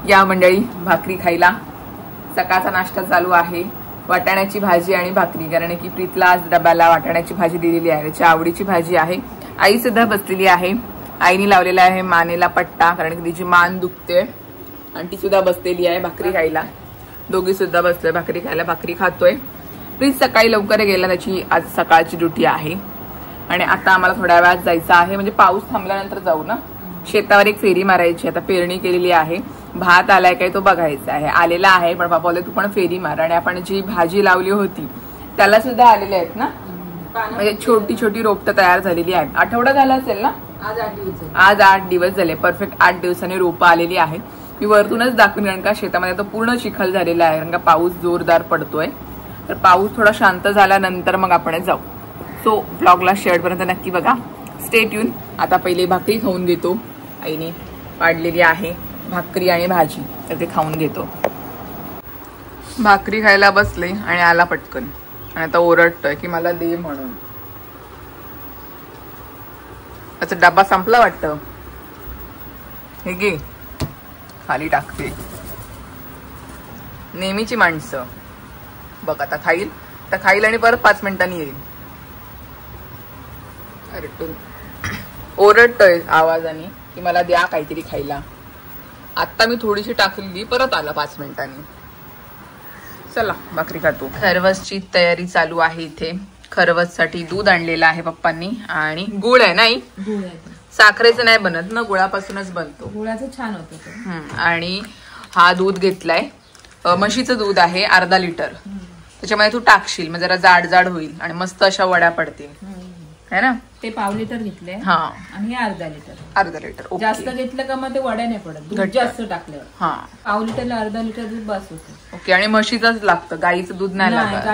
या मंडळी भाकरी खायला. सकाळचा नाश्ता चालू आहे. वाटाण्याची भाजी आणि भाकरी, कारण की प्रीतला आज डब्याला वाटाण्याची भाजी दिलेली आहे, त्याची आवडीची भाजी आहे. आई सुद्धा बसलेली आहे. आईने लावलेला आहे मानेला पट्टा, कारण की तिची मान दुखते आणि ती सुद्धा बसलेली आहे भाकरी खायला. दोघी सुद्धा बसलोय भाकरी खायला, भाकरी खातोय. प्रीत सकाळी लवकर गेला, त्याची आज सकाळची ड्युटी आहे. आणि आता आम्हाला थोड्या वेळात जायचं आहे, म्हणजे पाऊस थांबल्यानंतर जाऊ ना. शेतावर एक फेरी मारायची, आता पेरणी केलेली आहे. भात आलाय काय तो बघायचा आहे. आलेला आहे, पण बाबा बोलले तू पण फेरी मार. आणि आपण जी भाजी लावली होती त्याला सुद्धा आलेले आहेत ना, म्हणजे छोटी छोटी रोपटं तयार झालेली आहेत. आठवडा झाला असेल ना, आज 8 दिवस झाले. परफेक्ट 8 दिवसांनी रोपं आलेली आहे. मी वरतूनच दाखवून, कारण का शेतामध्ये तो पूर्ण चिखल झालेला आहे, कारण का पाऊस जोरदार पडतोय. तर पाऊस थोडा शांत झाल्यानंतर मग आपण जाऊ. सो ब्लॉगला शेवटपर्यंत नक्की बघा, स्टे ट्यून. आता पहिले भाकरी खाऊन घेतो. आईने वाढलेली आहे भाकरी आणि भाजी, तर ते खाऊन घेतो. भाकरी खायला बसले आणि आला पटकन, आणि आता ओरडतोय की मला दे म्हणून. त्याचा डब्बा संपला वाटतं. हे घे, खाली टाकते. नेहमीची माणसं बघ. आता खाईल तर खाईल आणि परत 5 मिनिटांनी येईल. अरे ओरडतोय आवाजाने की मला द्या काहीतरी खायला. आता मी थोडीशी टाकलेली, परत आला 5 मिनिटांनी. चला भाकरी खातो. खरवसची तयारी चालू आहे इथे. खरवससाठी दूध आणलेलं आहे पप्पांनी, आणि गुळ आहे. नाही, गुळ आहे. साखरेचं नाही बनत ना, गुळापासूनच बनतो. गुळाचं छान होतं. आणि हा दूध घेतलाय, म्हशीचं दूध आहे, अर्धा लिटर. त्याच्यामध्ये तू टाकशील, मग जरा जाड जाड होईल आणि मस्त अशा वड्या पडतील, है ना. ते पाव लिटर घेतले, हा, आणि अर्धा लिटर. जास्त घेतलं का मग ते वड्या नाही पडत, दूध जास्त टाकल्यावर. हा, पाव लिटरला अर्धा लिटर दूध बस होतं. ओके. आणि म्हशीचंच लागतं, गाईचं दूध नाही लागत.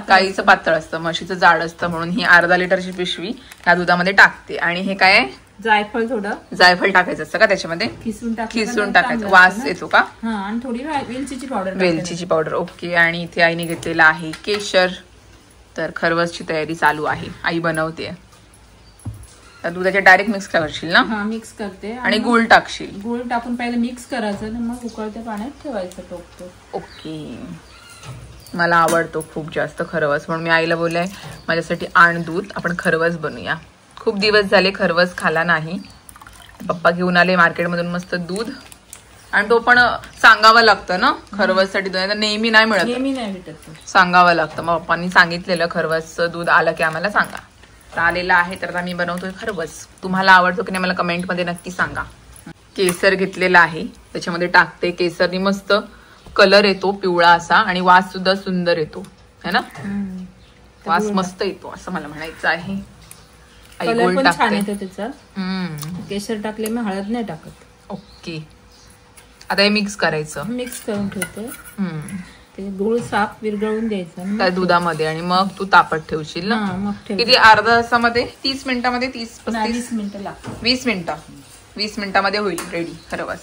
गाईचं पातळ असतं, म्हशीचं जाड असतं, म्हणून ही अर्धा लिटरची पिशवी ह्या दुधामध्ये टाकते. आणि हे काय, जायफळ, थोडं जायफळ टाकायचं असतं का त्याच्यामध्ये, खिसून टाकायचं. वास येतो का. आणि थोडी वेलचीची पावडर. ओके. आणि इथे आईने घेतलेला आहे केशर. तर खरवसची तयारी चालू आहे, आई बनवते. दुधाच्या डायरेक्ट मिक्स करशील ना. हा, मिक्स करते. आणि गुळ टाकशील. गुळ टाकून पहिले मिक्स करायचं, मग उकळत्या पाण्यात ठेवायचं टोकतो. ओके. मला आवडतो खूप जास्त खरवस, म्हणून मी आईला बोलले माझ्यासाठी आण दूध, आपण खरवस बनवूया. खूप दिवस झाले खरवस खाला नाही. पप्पा घेऊन आले मार्केटमधून मस्त दूध, आणि तो पण सांगावं लागतं ना खरवससाठी. नेहमी नाही मिळत, नेहमी नाही भेटत, सांगावं लागतं. मग पप्पांनी सांगितलेलं खरवसचं दूध आलं की आम्हाला सांगा. आलेला आहे, तर आता मी बनवतोय खरवस. तुम्हाला आवडतो की नाही मला कमेंटमध्ये नक्की सांगा. केसर घेतलेला आहे, त्याच्यामध्ये टाकते. केसरनी मस्त कलर येतो पिवळा असा, आणि वास सुद्धा सुंदर येतो, है ना. वास मस्त येतो असं मला म्हणायचं आहे. कलर पण छान येतो त्याचा. केसर टाकले, मग हळद नाही टाकत. ओके. आता हे मिक्स करायचं. मिक्स करून ठेवते. ते गुळ साफ विरघळून द्यायचं त्या दुधामध्ये, आणि मग तू तापत ठेवशील ना. किती, अर्धा तासामध्ये, 30 मिनिटामध्ये, 30-35 मिनिटं लागतात. 20 मिनिटामध्ये होईल रेडी खरवस.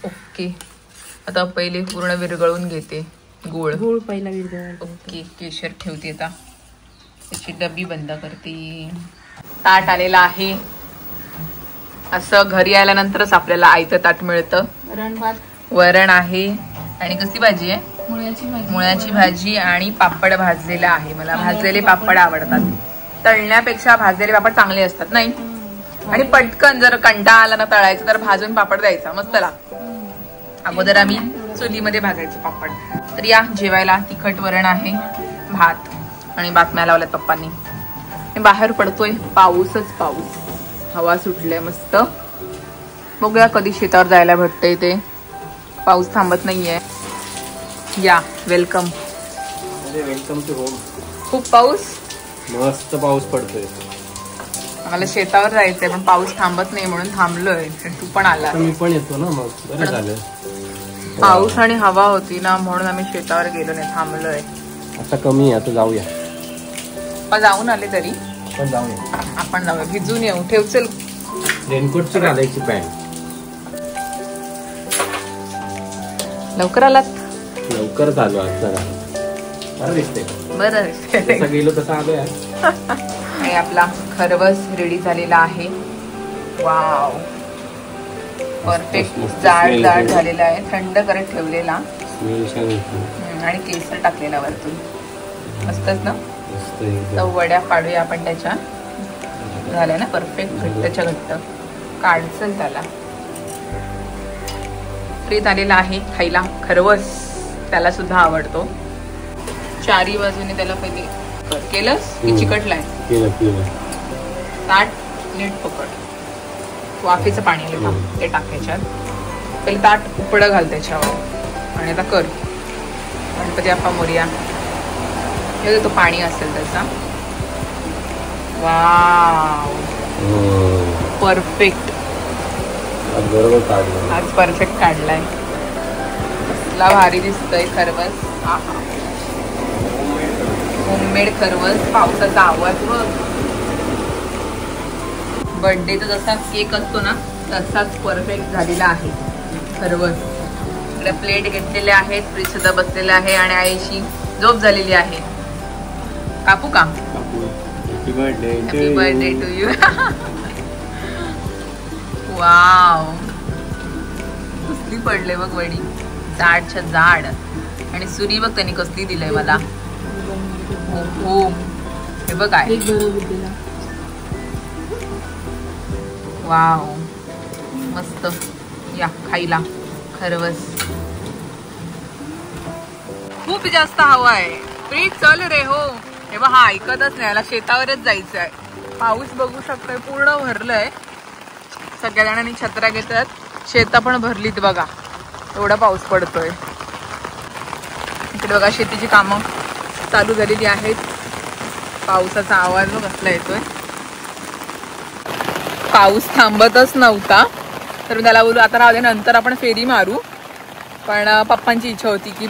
ओके. आता पहिले पूर्ण विरघळून घेते गुळ पहिला विरघळून. ओके. केशर ठेवते. आता त्याची डबी बंद करते. ताट आलेला आहे. असं घरी आल्यानंतरच आपल्याला आयतं ताट मिळतं. वरण आहे, आणि कसली भाजी आहे, मुळ्याची भाजी, आणि पापड भाजलेला आहे. मला भाजलेले पापड आवडतात. तळण्यापेक्षा भाजलेले पापड चांगले असतात नाही. आणि पटकन जर कंटाळा आला ना तळायचं, तर भाजून पापड द्यायचा, मस्त लागतो. अगोदर आम्ही चुलीमध्ये भाजायचो पापड. तर या जेवायला तिखट वरण आहे, भात, आणि बातम्या लावल्यात पप्पांनी. बाहेर पडतोय पाऊसच पाऊस, हवा सुटले मस्त. बघूया कधी शेतावर जायला भेटतंय ते. पाऊस थांबत नाहीये. या, वेलकम. Welcome to home. खूप पाऊस, मस्त पाऊस पडतोय. आम्हाला शेतावर जायचंय, पण पाऊस थांबत नाही म्हणून थांबलोय. तू पण आला. मी पण येतो ना, मग बरं झालं. पाऊस आणि हवा होती ना, म्हणून आम्ही शेतावर गेलो नाही, थांबलोय. आता कमी आहे, आता जाऊया. पण जाऊन आले तरी आपण जाऊया. आपण जाऊया, भिजून येऊ. ठेव, चल. रेनकोटची घालायची पॅन्ट. लवकर आलात. लवकरच आलो आज जरा. बरं दिसते. बरं दिसते. गेलो तसं आलोय. आपला खरवस रेडी झालेला आहे. वाव, परफेक्ट जाड जाड झालेला आहे, थंड करत ठेवलेला आणि केसर टाकलेला वरतून. मस्तच ना. तर वड्या पाडूया आपण त्याच्या. झाल्या ना परफेक्ट घट्टच्या घट्ट. काढच झाला. प्रीत आलेला आहे खायला खरवस, त्याला सुद्धा आवडतो. चारी बाजूने त्याला पहिले केलंस की चिकटलाय. ताट नीट पकड. वाफेचं पाणी आलं ते टाकायच्यात. पहिले ताट उपडं घाल त्याच्यावर आणि आता कर गणपती बाप्पा मोरया. हे तो पाणी असेल त्याचा. Wow perfect. आज परफेक्ट काढलाय. कसला भारी दिसतोय खरवस. होममेड खरवस. पावसाचा आवाज बघ. बर्थडेचा जसा केक असतो ना तसाच परफेक्ट झालेला आहे खरवस. इकडे प्लेट घेतलेले आहेत. फ्रीज सुद्धा बसलेले आहे आणि आईची झोप झालेली आहे. कापू का? Happy birthday to you. Wow कसली पडले बघ वडी. जाडच्या जाड. आणि सुरी बघ त्यांनी कसली दिलंय मला. हो हे बघ काय. वाव मस्त. या खायला खरवस. खूप जास्त हवा आहे. प्रीत चल रे. हो हे बघ, हा ऐकतच नाही. याला शेतावरच जायचं आहे. पाऊस बघू शकतोय पूर्ण भरलंय. सगळ्या जणांनी छत्र्या घेतात. शेता पण भरलीत बघा. एवढा पाऊस पडतोय. इकडे बघा शेतीची कामं चालू झालेली आहेत. पावसाचा आवाज बघ कसला येतोय. पाऊस थांबतच नव्हता तर मी त्याला बोलू आता राहू दे, नंतर आपण फेरी मारू. पण पप्पांची इच्छा होती की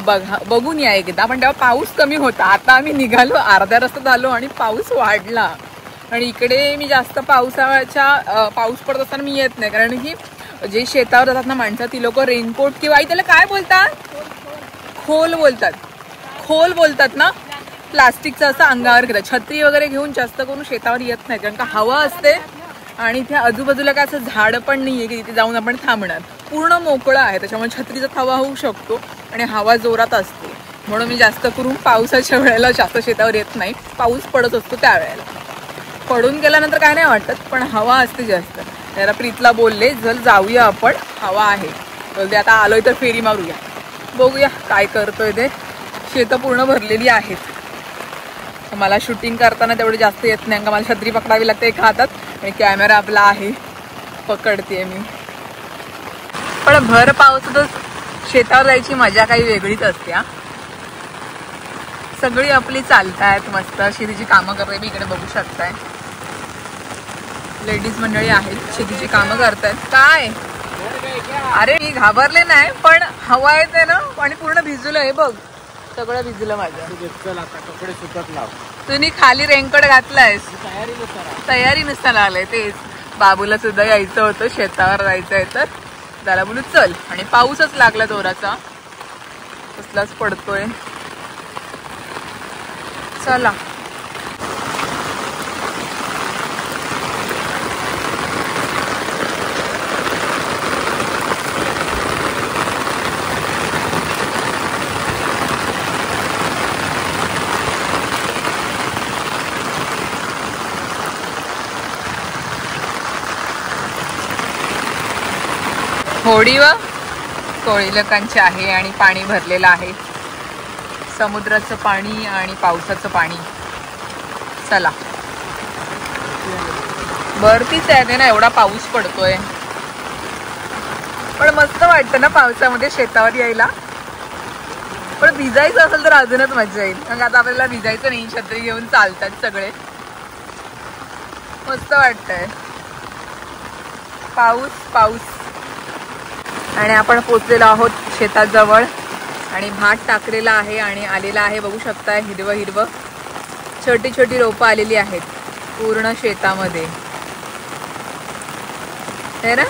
बघून या एकदा. पण तेव्हा पाऊस कमी होता. आता आम्ही निघालो, अर्ध्या रस्त्यात आलो आणि पाऊस वाढला. आणि इकडे मी जास्त पाऊस पडत असताना मी येत नाही, कारण की जे शेतावर जातात ना माणसं ती लोक रेनकोट किंवा त्याला काय बोलतात, खोल बोलतात ना, प्लास्टिकचं असं अंगावर घेतात. छत्री वगैरे घेऊन जास्त करून शेतावर येत नाही, कारण का हवा असते आणि इथे आजूबाजूला काय असं झाड पण नाहीये की तिथे जाऊन आपण थांबणार. पूर्ण मोकळं आहे, त्याच्यामुळे छत्रीचा थवा होऊ शकतो आणि हवा जोरात असते. म्हणून मी जास्त करून पावसाच्या वेळेला जास्त शेतावर येत नाही. पाऊस पडत असतो त्यावेळेला. पडून गेल्यानंतर काय नाही वाटत, पण हवा असते जास्त. त्याला प्रीतला बोलले चल जाऊया आपण, हवा आहे. बोलते आता आलोय तर फेरी मारूया. बघूया काय करतोय ते. शेतं पूर्ण भरलेली आहेत. मला शूटिंग करताना तेवढे जास्त येत नाही, का मला छत्री पकडावी लागते एका हातात आणि कॅमेरा आपला आहे पकडते मी. पण भर पावसातच शेतावर जायची मजा काही वेगळीच असते. सगळी आपली चालतायत मस्त शेतीची कामं करताय. मी इकडे बघू शकताय लेडीज मंडळी आहेत, शेतीची कामं करतायत. काय अरे मी घाबरले नाही, पण हवा येते ना आणि पूर्ण भिजलं. हे बघ सगळं भिजलं माझं. कपडे सुकत लाव. तुम्ही खाली रेनकोट घातलायस, तयारी नसताना आलंय. तेच बाबूला सुद्धा यायचं होतं, शेतावर जायचंय तर त्याला बोलू चल. आणि पाऊसच लागला जोराचा, कसलाच पडतोय. चला होडी व कोळी लोकांची आहे आणि पाणी भरलेलं आहे. समुद्राचं पाणी आणि पावसाचं पाणी. चला भरतीच आहे ना, एवढा पाऊस पडतोय. पण मस्त वाटतं ना पावसामध्ये शेतावर यायला. पण भिजायचं असेल तर अजूनच मजा येईल, कारण आता आपल्याला भिजायचं नाही. छत्री घेऊन चालतात सगळे. मस्त वाटतंय. पाऊस आणि आपण पोचलेलो आहोत शेताजवळ आणि भात टाकलेला आहे आणि आलेला आहे. बघू शकताय हिरवं छोटी छोटी रोपं आलेली आहेत पूर्ण शेतामध्ये, है ना.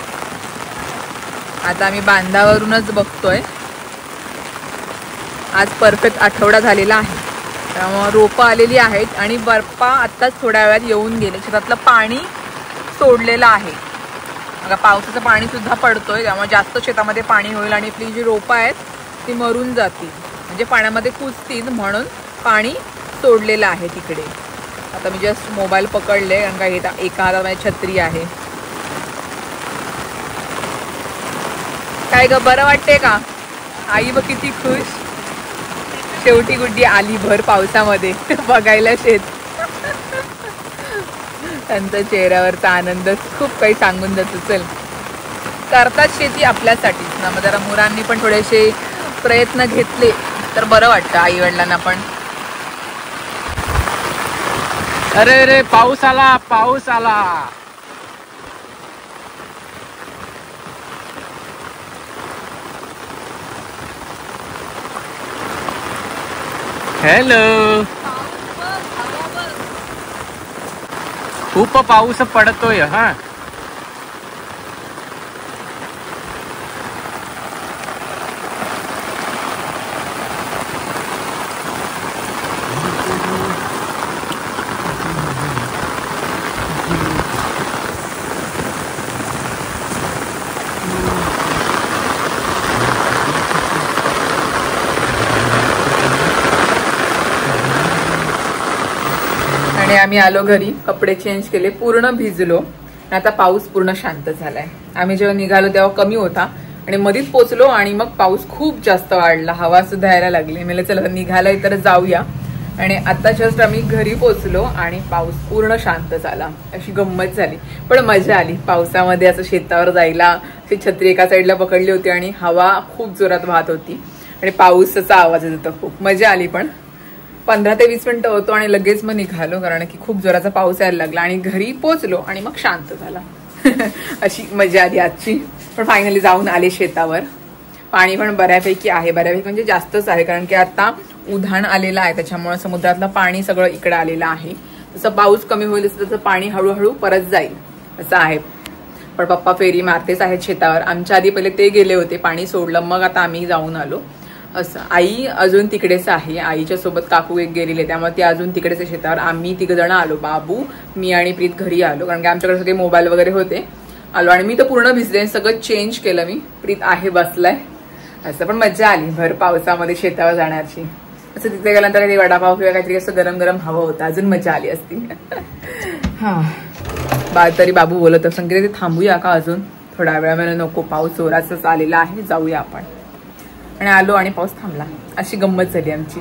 आता आम्ही बांधावरूनच बघतोय. आज परफेक्ट आठवडा झालेला आहे, त्यामुळे रोपं आलेली आहेत आणि बर्फा आत्ताच थोड्या वेळात येऊन गेले. शेतातलं पाणी सोडलेलं आहे बघा पावसाचं पाणी सुद्धा पडतोय, त्यामुळे जास्त शेतामध्ये पाणी होईल आणि आपली जी रोपं आहेत ती मरून जातील, म्हणजे पाण्यामध्ये कुजतील म्हणून पाणी सोडलेलं आहे तिकडे. आता मी जस्ट मोबाईल पकडले कारण का एका हातात माझी छत्री आहे. काय ग बरं वाटते का? आई बघ किती खुश, शेवटी गुड्डी आली भर पावसामध्ये बघायला शेत. त्यांचा चेहऱ्यावरचा आनंद खूप काही सांगून जातो. चल करतात शेती आपल्यासाठीच ना, मग जरा मुलांनी पण थोडेसे प्रयत्न घेतले तर बरं वाटतं आई वडिलांना पण. अरे रे पाऊस आला, पाऊस आला. हॅलो, खूप पाऊस पडतोय हा. आणि आम्ही आलो घरी, कपडे चेंज केले, पूर्ण भिजलो. आता पाऊस पूर्ण शांत झालाय. आम्ही जेव्हा निघालो तेव्हा कमी होता आणि मध्येच पोचलो आणि मग पाऊस खूप जास्त वाढला, हवा सुद्धा यायला लागली. मला चला निघालाय तर जाऊया. आणि आता जस्ट आम्ही घरी पोचलो आणि पाऊस पूर्ण शांत झाला. अशी गंमत झाली, पण मजा आली पावसामध्ये असं शेतावर जायला. छत्री एका साईडला पकडली होती आणि हवा खूप जोरात वाहत होती आणि पाऊसाचा आवाज येत होता. खूप मजा आली. पण 15 ते 20 मिनिटं होतो आणि लगेच मग निघालो कारण की खूप जोराचा पाऊस यायला लागला आणि घरी पोचलो आणि मग शांत झाला. अशी मजा आली आजची. पण फायनली जाऊन आले शेतावर. पाणी पण बऱ्यापैकी आहे, बऱ्यापैकी म्हणजे जास्तच आहे कारण की आता उधाण आलेलं आहे, त्याच्यामुळे समुद्रातलं पाणी सगळं इकडे आलेलं आहे. जसं पाऊस कमी होईल तसं त्याचं पाणी हळूहळू परत जाईल असं आहे. पण पप्पा फेरी मारतेच आहेत शेतावर. आमच्या आधी पहिले ते गेले होते, पाणी सोडलं, मग आता आम्ही जाऊन आलो असं. आई अजून तिकडेच आहे, आईच्या सोबत काकू एक गेलेले, त्यामुळे ती अजून तिकडेच आहे शेतावर. आम्ही 3 जण आलो, बाबू, मी आणि प्रीत घरी आलो कारण की आमच्याकडे सगळे मोबाईल वगैरे होते. आलो आणि मी तर पूर्ण भिजले, सगळं चेंज केलं मी. प्रीत आहे बसलाय असं. पण मजा आली भर पावसामध्ये शेतावर जाण्याची. असं तिथे गेल्यानंतर काही वडापाव किंवा काहीतरी असं गरम गरम हवं होतं, अजून मजा आली असती. हा तरी बाबू बोलत संकेत ते थांबूया का अजून थोडा वेळा? मला नको, पाऊस जोराचाच आलेला आहे, जाऊया आपण. आणि आलो आणि पाऊस थांबला. अशी गंमत झाली आमची.